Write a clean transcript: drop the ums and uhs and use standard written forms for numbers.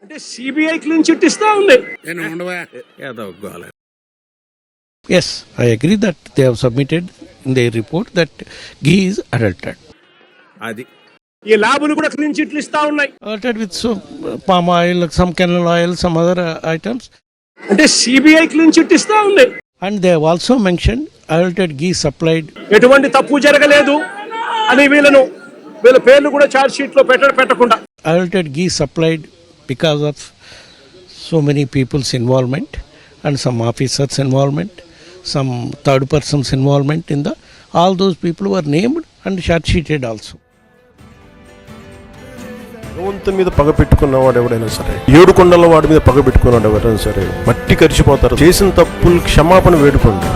అంటే CBI clean chit ఇస్తా ఉంది. Yes, I agree that they have submitted in their report that ghee is adulterated. అది ఈ ల్యాబులు కూడా క్లీన్ చిట్లు ఇస్తా ఉన్నాయి. Adulterated with some palm oil, some canola oil, some other items. అంటే CBI clean chit ఇస్తా ఉంది. And they have also mentioned adulterated ghee supplied. ఎటువంటి తప్పు జరగలేదు అని వీళ్ళ పేర్లు కూడా చార్జ్ షీట్ లో పెట్టకుండా Adulterated ghee supplied because of so many people's involvement and some officers' involvement, some third persons' involvement in the. All those people were named and charge sheeted also. భగవంతుని మీద పగ పెట్టుకున్నవాడు ఎవడైనా సరే, 7 కొండల వాడి మీద పగ పెట్టుకున్నాడు ఎవరైనా సరే, మట్టి కరిచిపోతారు. చేసిన తప్పులు క్షమాపణ వేడుకోండి.